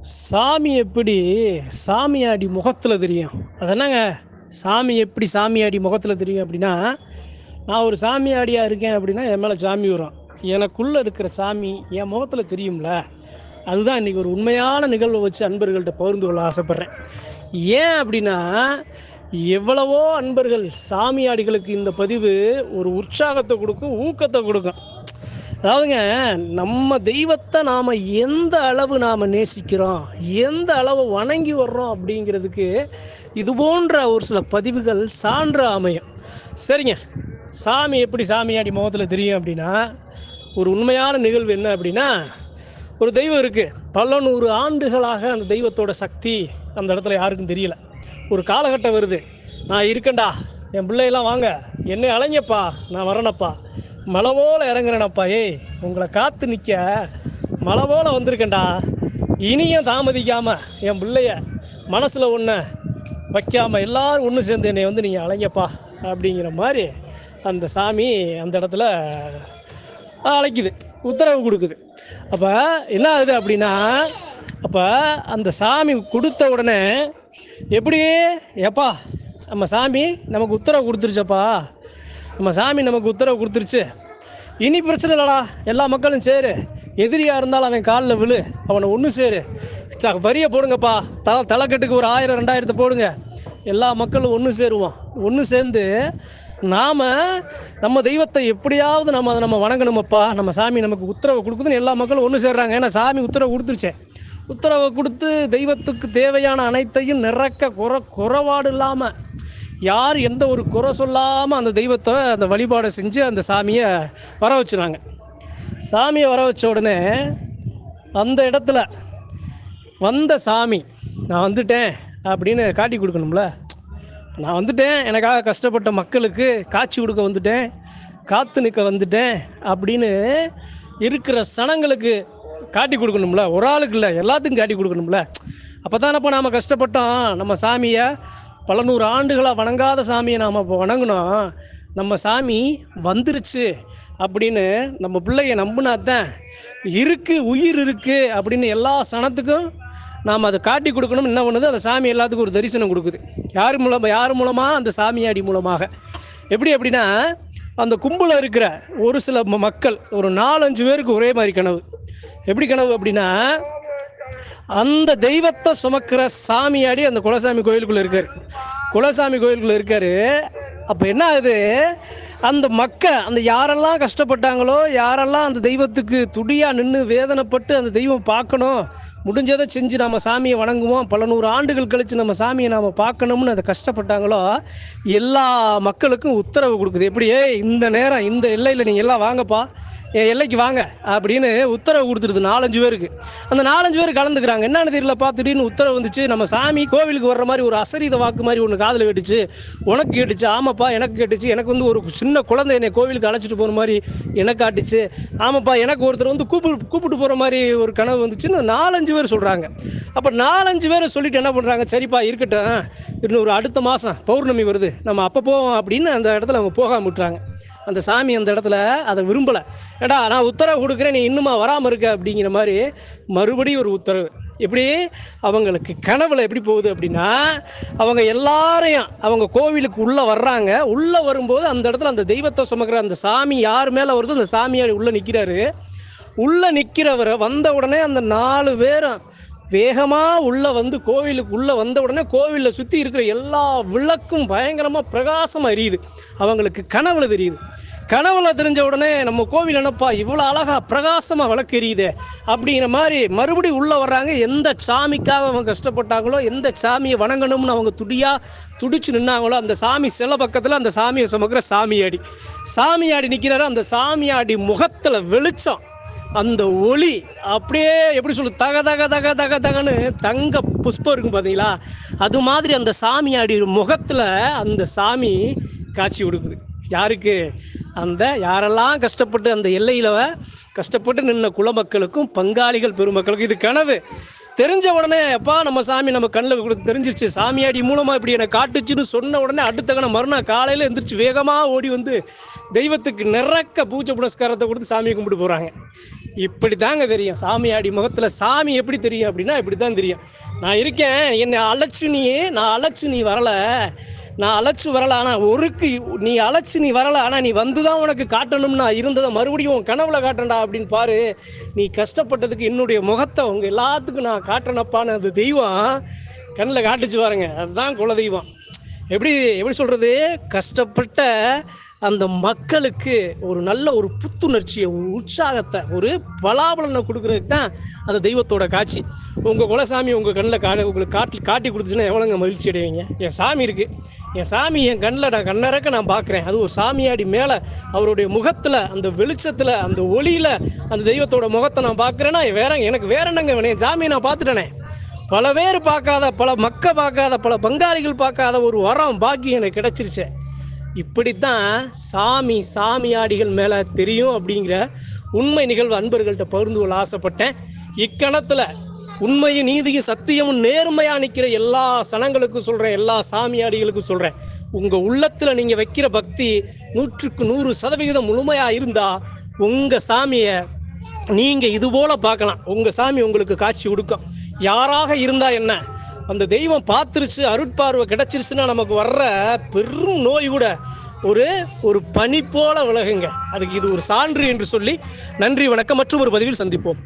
சாமி எப்படி சாமியாடி முகத்தில் தெரியும்? அது என்னங்க, சாமி எப்படி சாமியாடி முகத்தில் தெரியும் அப்படின்னா, நான் ஒரு சாமியாடியாக இருக்கேன் அப்படின்னா என் மேலே சாமி வரும். எனக்குள்ளே இருக்கிற சாமி என் முகத்தில் தெரியும்ல. அதுதான் இன்றைக்கி ஒரு உண்மையான நிகழ்வை வச்சு அன்பர்கள்ட்ட பகிர்ந்து கொள்ள ஆசைப்பட்றேன். ஏன் அப்படின்னா, எவ்வளவோ அன்பர்கள் சாமியாடிகளுக்கு இந்த பதிவு ஒரு உற்சாகத்தை கொடுக்கும், ஊக்கத்தை கொடுக்கும். அதாவதுங்க, நம்ம தெய்வத்தை நாம் எந்த அளவு நாம் நேசிக்கிறோம், எந்த அளவு வணங்கி வர்றோம் அப்படிங்கிறதுக்கு இது போன்ற ஒரு சில பதிவுகள் சான்று அமையும். சரிங்க, சாமி எப்படி சாமியாடி முகத்தில் தெரியும் அப்படின்னா, ஒரு உண்மையான நிகழ்வு என்ன அப்படின்னா, ஒரு தெய்வம் இருக்குது. பல 100 ஆண்டுகளாக அந்த தெய்வத்தோட சக்தி அந்த இடத்துல யாருக்கும் தெரியல. ஒரு காலகட்டம் வருது, நான் இருக்கேன்டா, என் பிள்ளையெல்லாம் வாங்க, என்னை அலைங்கப்பா, நான் வரேனப்பா, மலை போல் இறங்குறேனப்பா, ஏய் உங்களை காத்து நிற்க மலை போல் வந்திருக்கேன்டா, இனியும் தாமதிக்காமல் என் பிள்ளைய மனசில் ஒன்று வைக்காமல் எல்லோரும் ஒன்று சேர்ந்து என்னை வந்து நீங்கள் அலைங்கப்பா அப்படிங்கிற மாதிரி அந்த சாமி அந்த இடத்துல அழைக்குது, உத்தரவு கொடுக்குது. அப்போ என்ன ஆகுது அப்படின்னா, அப்போ அந்த சாமி கொடுத்த உடனே எப்படி, எப்பா நம்ம சாமி நமக்கு உத்தரவு கொடுத்துருச்சப்பா, நம்ம சாமி நமக்கு உத்தரவு கொடுத்துருச்சு, இனி பிரச்சனை இல்லைடா, எல்லா மக்களும் சேரு, எதிரியாக இருந்தாலும் அவன் காலில் விழு, அவனை ஒன்று சேரு, வரியை போடுங்கப்பா, தலைக்கட்டுக்கு ஒரு 1000 2000 போடுங்க, எல்லா மக்களும் ஒன்று சேருவோம். ஒன்று சேர்ந்து நாம் நம்ம தெய்வத்தை எப்படியாவது நம்ம வணங்கணுமப்பா, நம்ம சாமி நமக்கு உத்தரவு கொடுக்குதுன்னு எல்லா மக்களும் ஒன்று சேர்றாங்க. ஏன்னா சாமி உத்தரவு கொடுத்துருச்சேன். உத்தரவை கொடுத்து தெய்வத்துக்கு தேவையான அனைத்தையும் நிறக்க குறைபாடு இல்லாமல், யார் எந்த ஒரு குறை சொல்லாமல் அந்த தெய்வத்தை அந்த வழிபாடை செஞ்சு அந்த சாமியை வர வச்சுறாங்க. சாமியை வர வச்ச உடனே அந்த இடத்துல வந்த சாமி, நான் வந்துட்டேன் அப்படின்னு காட்டி கொடுக்கணும்ல. நான் வந்துட்டேன், எனக்காக கஷ்டப்பட்ட மக்களுக்கு காட்சி கொடுக்க வந்துட்டேன், காத்து நிற்க வந்துட்டேன் அப்படின்னு இருக்கிற சனங்களுக்கு காட்டி கொடுக்கணும்ல. ஒரு ஆளுக்கு இல்லை, எல்லாத்துக்கும் காட்டி கொடுக்கணும்ல. அப்போ தானப்போ நாம் கஷ்டப்பட்டோம். நம்ம சாமியை பல 100 ஆண்டுகளாக வணங்காத சாமியை நாம் இப்போ வணங்கினோம், நம்ம சாமி வந்துருச்சு அப்படின்னு நம்ம பிள்ளைய நம்பினாத்தான் இருக்குது, உயிர் இருக்குது அப்படின்னு எல்லா சனத்துக்கும் நாம் அதை காட்டி கொடுக்கணும். என்ன பண்ணுது, அந்த சாமி எல்லாத்துக்கும் ஒரு தரிசனம் கொடுக்குது. யார் மூலமாக? அந்த சாமியாடி மூலமாக. எப்படி அப்படின்னா, அந்த கும்பலில் இருக்கிற ஒரு சில மக்கள், ஒரு 4-5 பேருக்கு ஒரே மாதிரி கனவு. எப்படி கனவு அப்படின்னா, அந்த தெய்வத்தை சுமக்கிற சாமியாடி அந்த குலசாமி கோயிலுக்குள்ளே இருக்கார். குலசாமி கோயிலுக்குள்ளே இருக்கார். அப்போ என்ன ஆகுது, அந்த அந்த யாரெல்லாம் கஷ்டப்பட்டாங்களோ, யாரெல்லாம் அந்த தெய்வத்துக்கு துடியாக நின்று வேதனைப்பட்டு அந்த தெய்வம் பார்க்கணும், முடிஞ்சதை செஞ்சு நம்ம சாமியை வணங்குவோம், பல 100 ஆண்டுகள் கழித்து நம்ம சாமியை நாம் பார்க்கணும்னு அதை கஷ்டப்பட்டாங்களோ, எல்லா மக்களுக்கும் உத்தரவு கொடுக்குது. எப்படியே இந்த நேரம் இந்த எல்லையில் நீங்கள் எல்லாம் வாங்கப்பா, என் எல்லைக்கு வாங்க அப்படின்னு உத்தரவு கொடுத்துருது 4-5 பேருக்கு. அந்த 4-5 பேர் கலந்துக்கிறாங்க. என்னென்னு தெரியலப்பா, திடீர்னு உத்தரவு வந்துச்சு, நம்ம சாமி கோவிலுக்கு வர்ற மாதிரி ஒரு அசரீத வாக்கு மாதிரி ஒன்று காதில் கேட்டுச்சு. உனக்கு கேட்டுச்சு? ஆமாப்பா எனக்கு கேட்டுச்சு. எனக்கு வந்து ஒரு சின்ன குழந்தை என்னை கோவிலுக்கு அழைச்சிட்டு போகிற மாதிரி எனக்கு காட்டுச்சு. ஆமாப்பா எனக்கு ஒருத்தர் வந்து கூப்பிட்டு போகிற மாதிரி ஒரு கனவு வந்துச்சுன்னு 4-5 பேர் சொல்கிறாங்க. அப்போ 4-5 பேர் சொல்லிட்டு என்ன பண்ணுறாங்க, சரிப்பா இருக்கட்டும், இன்னும் ஒரு அடுத்த மாதம் பௌர்ணமி வருது, நம்ம அப்போ போவோம் அப்படின்னு அந்த இடத்துல அவங்க போகாமல் விட்டுறாங்க. அந்த சாமி அந்த இடத்துல அதை விரும்பலை. ஏடா நான் உத்தரவு கொடுக்குறேன், நீ இன்னுமா வராமல் இருக்க அப்படிங்கிற மாதிரி மறுபடியும் ஒரு உத்தரவு. எப்படி அவங்களுக்கு கனவுல எப்படி போகுது அப்படின்னா, அவங்க எல்லாரையும் அவங்க கோவிலுக்கு உள்ளே வர்றாங்க. உள்ளே வரும்போது அந்த இடத்துல அந்த தெய்வத்தை சுமக்கிற அந்த சாமி யார் மேலே வருதோ அந்த சாமியார் உள்ளே நிற்கிறாரு. உள்ளே நிற்கிறவரை வந்த உடனே அந்த 4 பேரும் வேகமாக உள்ளே வந்து கோவிலுக்கு உள்ளே வந்த உடனே கோவிலில் சுற்றி இருக்கிற எல்லா விளக்கும் பயங்கரமாக பிரகாசமாக எரியுது. அவங்களுக்கு கனவுல தெரியுது. கனவுல தெரிஞ்ச உடனே நம்ம கோவில் என்னப்பா இவ்வளோ அழகாக பிரகாசமாக விளக்கு எரியுதே அப்படிங்கிற மாதிரி மறுபடியும் உள்ளே வர்றாங்க. எந்த சாமிக்காக அவங்க கஷ்டப்பட்டாங்களோ, எந்த சாமியை வணங்கணும்னு அவங்க துடிச்சு நின்னாங்களோ, அந்த சாமி சில பக்கத்தில் அந்த சாமியை சுமக்கிற சாமியாடி நிற்கிறாரு. அந்த சாமியாடி முகத்தில் வெளிச்சம், அந்த ஒளி அப்படியே எப்படி சொல்லு, தக தக தக தக தகன்னு தங்க புஷ்பம் இருக்கும் பார்த்தீங்களா, அது மாதிரி அந்த சாமியாடி முகத்தில் அந்த சாமி காட்சி கொடுக்குது. யாருக்கு? அந்த யாரெல்லாம் கஷ்டப்பட்டு அந்த எல்லையில் கஷ்டப்பட்டு நின்ன குலமக்களுக்கும் பங்காளிகள் பெருமக்களுக்கும். இது கனவு தெரிஞ்ச உடனே, அப்பா நம்ம சாமி நம்ம கண்ணில் கொடுத்து தெரிஞ்சிருச்சு, சாமியாடி மூலமாக இப்படி என்னை காட்டுச்சுன்னு சொன்ன உடனே அடுத்த கணம் மறுநாள் காலையில் எந்திரிச்சு வேகமாக ஓடி வந்து தெய்வத்துக்கு நிறக்க பூஜை புனஸ்காரத்தை கொடுத்து சாமியை கும்பிட்டு போகிறாங்க. இப்படி தாங்க தெரியும். சாமியாடி முகத்தில் சாமி எப்படி தெரியும் அப்படின்னா இப்படி தான் தெரியும். நான் இருக்கேன், என்னை நான் அழைச்சு நீ வரலை, நான் அழைச்சு வரலை, ஆனால் நீ அழைச்சு நீ வரலை, ஆனால் நீ வந்து தான் உனக்கு காட்டணும்னா இருந்ததை மறுபடியும் உன் கனவுல காட்டண்டா அப்படின்னு பாரு. நீ கஷ்டப்பட்டதுக்கு என்னுடைய முகத்தை உங்கள் எல்லாத்துக்கும் நான் காட்டணப்பான்னு அந்த தெய்வம் கண்ணில் காட்டுச்சு பாருங்க. அதுதான் குலதெய்வம். எப்படி சொல்கிறது, கஷ்டப்பட்ட அந்த மக்களுக்கு ஒரு நல்ல ஒரு புத்துணர்ச்சியை, ஒரு உற்சாகத்தை, ஒரு பலாபலனை கொடுக்குறதுக்கு தான் அந்த தெய்வத்தோட காட்சி. உங்கள் குலசாமி உங்கள் கண்ணில் உங்களுக்கு காட்டி கொடுத்துச்சுன்னா எவ்வளோங்க மகிழ்ச்சி அடைவீங்க. என் சாமி இருக்குது, என் சாமி என் கண்ணில் நான் கண்ணறக்க நான் பார்க்குறேன். அது ஒரு சாமியாடி மேலே அவருடைய முகத்தில், அந்த வெளிச்சத்தில், அந்த ஒளியில் அந்த தெய்வத்தோட முகத்தை நான் பார்க்குறேன்னா எனக்கு வேற என்னங்க வேணும்? என் சாமியை நான் பார்த்துட்டேனே. பல பேர் பார்க்காத, பல பார்க்காத, பல பங்காளிகள் பார்க்காத ஒரு வரம் பாக்கி எனக்கு கிடைச்சிருச்சு. இப்படித்தான் சாமியாடிகள் மேலே தெரியும் அப்படிங்கிற உண்மை நிகழ்வு அன்பர்கள்ட்ட பகிர்ந்து கொள்ள ஆசைப்பட்டேன். இக்கணத்தில் உண்மையும் நீதியும் சத்தியமும் நேர்மையாக நிற்கிற எல்லா சனங்களுக்கும் சொல்கிறேன், எல்லா சாமியாடிகளுக்கும் சொல்கிறேன், உங்கள் உள்ளத்தில் நீங்கள் வைக்கிற பக்தி 100% முழுமையாக இருந்தால் உங்கள் சாமியை நீங்கள் இதுபோல் பார்க்கலாம். உங்கள் சாமி உங்களுக்கு காட்சி கொடுக்கும். யாராக இருந்தால் என்ன, அந்த தெய்வம் பார்த்துருச்சு, அருட்பார்வை கிடைச்சிருச்சுன்னா நமக்கு வர்ற பெரும் நோய் கூட ஒரு பனி போல விலகுங்க. அதுக்கு இது ஒரு சான்று என்று சொல்லி நன்றி, வணக்கம். மற்றும் ஒரு பதிவில் சந்திப்போம்.